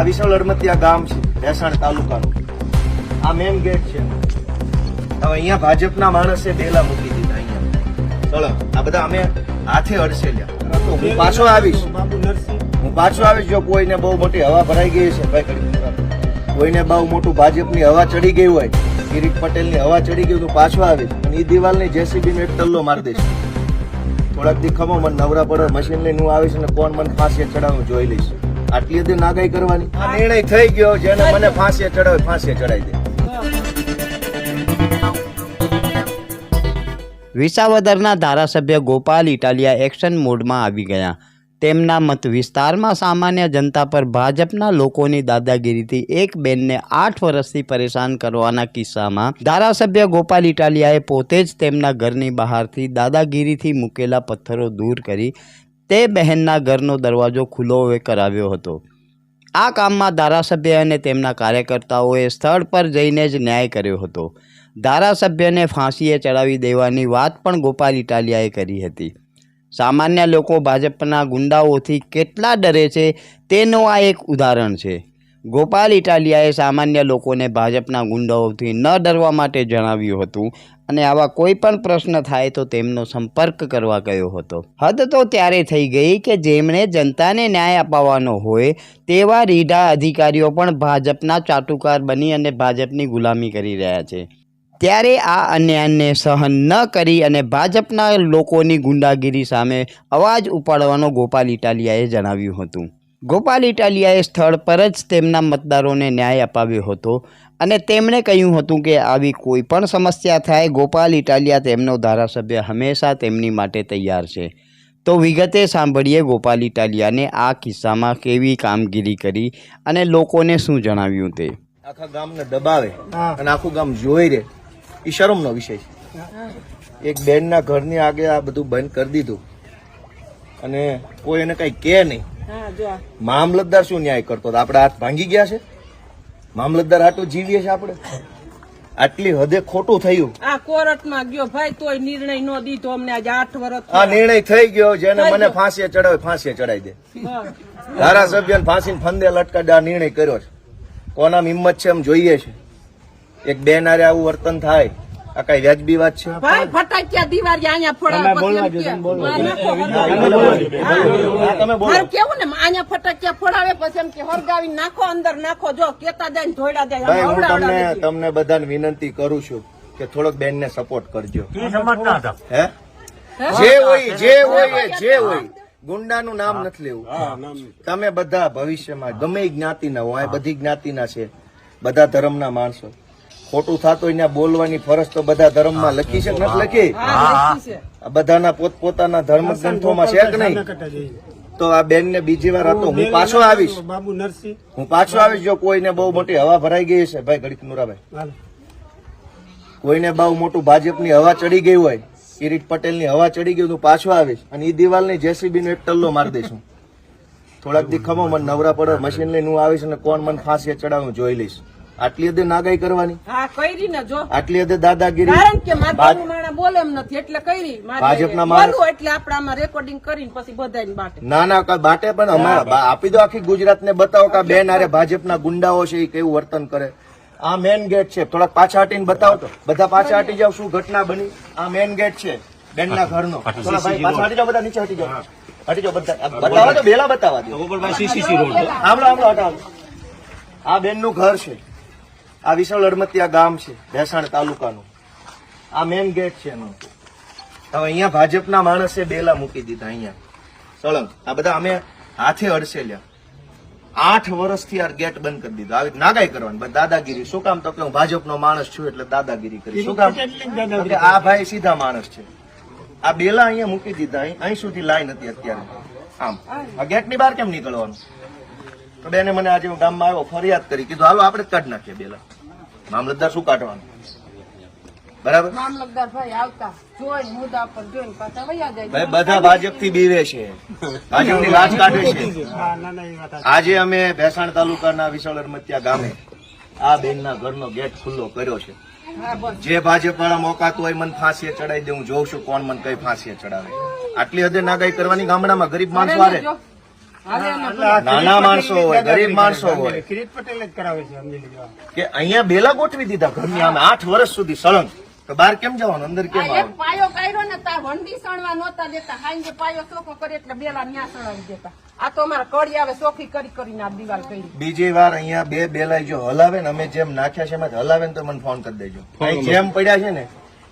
આ વિશાળ અડમતિયા ગામ છે, ભેસાણ તાલુકાનું. આ મેન ગેટ છે. હવે અહીંયા ભાજપના માણસે બેલા મૂકી દીધા. અહીંયા ચલો આ બધા અમે હાથે અડસેલ્યા. તો હું પાછો આવીશ, જો કોઈને બહુ મોટી હવા ભરાઈ ગઈ છે ભાઈ, કોઈને બહુ મોટું ભાજપની હવા ચડી ગઈ હોય, કિરીટ પટેલની હવા ચડી ગઈ, તો પાછો આવીશ અને એ દિવાલની જેસીબી નો એક ટલ્લો મારી દઈશ. થોડાક દી ખમો મને નવરા પડે મશીન લઈને હું આવીશ અને કોણ મને ફાંસીએ ચડાવું જોઈ લઈશ. આટલી બધી નાગાઈ કરવાની. આ નિર્ણય થઈ ગયો, જેને મને ફાંસીએ ચડાવે ફાંસીએ ચડાવી દે. વિસાવદરના ધારાસભ્ય ગોપાલ ઇટાલિયા એક્શન મોડમાં આવી ગયા. તેમના મત વિસ્તારમાં સામાન્ય જનતા પર ભાજપના લોકોની દાદાગીરીથી એક બેનને 8 વર્ષથી પરેશાન કરવાના કિસ્સામાં ધારાસભ્ય ગોપાલ ઇટાલિયાએ પોતે જ તેમના ઘરની બહારથી દાદાગીરીથી મૂકેલા પથ્થરો દૂર કરી તે બહેનના ઘરનો દરવાજો ખુલ્લો કરાવ્યો હતો. આ કામમાં ધારાસભ્ય અને તેમના કાર્યકર્તાઓએ સ્થળ પર જઈને જ ન્યાય કર્યો હતો. ધારાસભ્યને ફાંસીએ ચડાવી દેવાની વાત પણ ગોપાલ ઇટાલિયાએ કરી હતી. સામાન્ય લોકો ભાજપના ગુંડાઓથી કેટલા ડરે છે તેનું આ એક ઉદાહરણ છે. ગોપાલ ઇટાલિયાએ સામાન્ય લોકોને ભાજપના ગુંડાઓથી ન ડરવા માટે જણાવ્યું હતું અને આવા કોઈ પણ પ્રશ્ન થાય તો તેમનો સંપર્ક કરવા કહ્યો હતો. હદ તો ત્યારે થઈ ગઈ કે જેમણે જનતાને ન્યાય અપાવવાનો હોય તેવા રીઢા અધિકારીઓ પણ ભાજપના ચાટુકાર બની અને ભાજપની ગુલામી કરી રહ્યા છે. ત્યારે આ અન્યાયને સહન ન કરી અને ભાજપના લોકોની ગુંડાગીરી સામે અવાજ ઉપાડવાનો ગોપાલ ઇટાલિયાએ જણાવ્યું હતું. ગોપાલ ઇટાલિયાએ સ્થળ પર જ તેમના મતદારોને ન્યાય અપાવ્યો હતો અને તેમણે કહ્યું હતું કે આવી કોઈ પણ સમસ્યા થાય ગોપાલ ઇટાલિયા તેમનો ધારાસભ્ય હંમેશા તેમની માટે તૈયાર છે. તો વિગતે સાંભળીએ ગોપાલ ઇટાલિયાને આ કિસ્સામાં કેવી કામગીરી કરી અને લોકોને શું જણાવ્યું તે. આખા ગામને દબાવે અને આખું ગામ જોઈ રહે એ શરમનો વિષય છે. એક બેનના ઘરની આગે આ બધું બંધ કરી દીધું અને કોઈ એને કઈ કે નહીં. મામલતદાર શું ન્યાય કરતો? આપણે હાથ ભાંગી ગયા છે? મામલતદાર આટલું જીવીએ છે આપણે? આટલી હદે ખોટું થયું. આ કોર્ટમાં ગયો ભાઈ તોય નિર્ણય નો દીધો અમને આજે 8 વર્ષ. આ નિર્ણય થઈ ગયો, જેને મને ફાંસીએ ચડાવે ફાંસીએ ચડાવી દે. ધારાસભ્યને ફાંસીને ફંદે લટકાડે આ નિર્ણય કર્યો છે. કોના હિંમત છે એમ જોઈએ છે. એક બેન આરે આવું વર્તન થાય આ કઈ વ્યાજબી વાત છે? ભાઈ ફટાક્યા દિવાળી અહીંયા ફોડાવે કેવું ને અહીંયા ફટાક્યા ફોડાવે પછી એમ કે હરગાવી નાખો અંદર નાખો જો કેતા જાય ધોઈડા જાય. હું તમને બધાને વિનંતી કરું છું કે થોડોક બેનને સપોર્ટ કરજો. હે જે હોય ગુંડાનું નામ નથી લેવું. તમે બધા ભવિષ્યમાં ગમે જ્ઞાતિના હોય, બધી જ્ઞાતિના છે, બધા ધર્મના માણસો. ખોટું થતું હોય બોલવાની ફરજ તો બધા ધર્મમાં લખી છે કે નથી લખી? બધાના પોતપોતાના ધર્મ ગ્રંથોમાં છે કે નહીં? તો આ બેન ને બીજી વાર હતો હું પાછો આવીશ, જો કોઈને બહુ મોટી હવા ભરાઈ ગઈ છે ભાઈ ઘડીક નુરાભાઈ, કોઈને બહુ મોટું ભાજપની હવા ચડી ગઈ હોય, કિરીટ પટેલની હવા ચડી ગઈ, હું પાછો આવીશ અને એ દિવાલની જેસીબી નો એક ટલ્લો મારી દઈશ. થોડાક દી ખમો મને નવરા પડે મશીન લઈને હું આવીશ અને કોણ મને ફાંસીએ ચડાવું જોઈ લઈશ. આટલી હદે નાગાઈ કરવાની? આટલી હદે દાદાગીરી? બોલે એમ નથી એટલે કરી ભાજપના માણસ એટલે આપણે આમાં રેકોર્ડિંગ કરીને પછી બધાને બાટે. ના બાટે પણ અમારા આપી દો, આખી ગુજરાત ને બતાવો કે બેન આરે ભાજપના ગુંડાઓ છે એ કેવું વર્તન કરે. આ મેન ગેટ છે, થોડાક પાછા હટીને બતાવો તો. બધા પાછા હટી જાવ, શું ઘટના બની? આ મેન ગેટ છે બેનના ઘરનો. થોડા ભાઈ પાછા હટી જાવ, બધા નીચે હટી જાવ, બધા બતાવો તો, બેલા બતાવવા દો. આ બેનનું ઘર છે, આ વિશાળ અડમતિયા ગામ છે, ભેસાણ તાલુકાનું. આ મેન ગેટ છે એનો. હવે અહીંયા ભાજપના માણસે બેલા મૂકી દીધા. અહીંયા સળંગ આ બધા અમે હાથે અડસેલ્યા. 8 વર્ષથી આ ગેટ બંધ કરી દીધો. આવી નાગાઈ કરવાની, દાદાગીરી. શું કામ? તો કે હું ભાજપનો માણસ છું એટલે દાદાગીરી કરી. શું કામ? આ ભાઈ સીધા માણસ છે. આ બેલા અહીંયા મૂકી દીધા. અહીં સુધી લાઈન હતી અત્યારે. આમ આ ગેટની બહાર કેમ નીકળવાનું? તો બેને મને આજે હું ગામમાં આવ્યો, ફરિયાદ કરી, કીધું હાલો આપણે કાઢી નાખીએ બેલા. મામલતદાર શું કાઢવાનું? બરાબર. મામલતદાર ભાઈ આવતા જોઈને મુદ્દા પર જોઈને પાછા વયા જાય. ભાઈ બધા ભાજપ થી બીવે છે, ભાજપની લાજ કાઢે છે. આજે અમે ભેસાણ તાલુકાના વિશાળ અડમતિયા ગામે આ બેનના ઘરનો ગેટ ખુલ્લો કર્યો છે. જે ભાજપ વાળા મોકાતું હોય મને ફાંસીએ ચડાવી દે, હું જોઉં છું કોણ મને કઈ ફાંસીએ ચડાવે. આટલી હદે નાગાઈ કરવાની ગામડામાં ગરીબ માણસો હારે. નાના માણસો હોય, ગરીબ માણસો હોય કિરીટ પટેલ જ કરાવે છે સમજી લેજો. કે અહીંયા બેલા ગોઠવી દીધા ઘરની આમે 8 વર્ષ સુધી સળંગ. તો બહાર કેમ જવાનું, અંદર કેમ આ એક આવવાનું? પાયો કાઢ્યો ને તાર વંડી સણવા નહોતા દેતા, હાંજે પાયો ચોખ્ખો કરે એટલે બેલા ન્યા સણાવી દેતા. આ તો અમારા કડી આવે ચોખ્ખી કરી કરીને આ દિવાલ કરી. બીજી વાર અહીંયા બે બેલાઈ જો હલાવે ને, અમે જેમ નાખ્યા છે એમાંથી હલાવે ને તો મને ફોન કરી દેજો. અહીં જેમ પડ્યા છે ને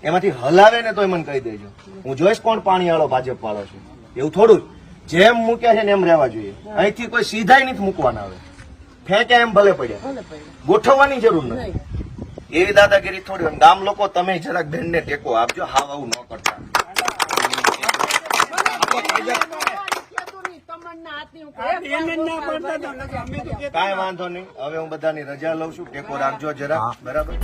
એમાંથી હલાવે ને તો મને કહી દેજો. હું જોઈશ કોણ પાણી વાળો ભાજપ વાળો છે. એવું થોડું જ. જેમ મૂક્યા છે ને એમ રહેવા જોઈએ. અહીંથી કોઈ સીધા નથી મૂકવાના. આવે ફેંક્યા એમ ભલે પડ્યા, ગોઠવવાની જરૂર નથી. એવી દાદાગીરી થોડી હોય. ગામ લોકો તમે જરાક બેનને ટેકો આપજો. હાવ આવું ન કરતા. કાંઈ વાંધો નહીં. હવે હું બધાની રજા લઉં છું. ટેકો રાખજો જરા. બરાબર.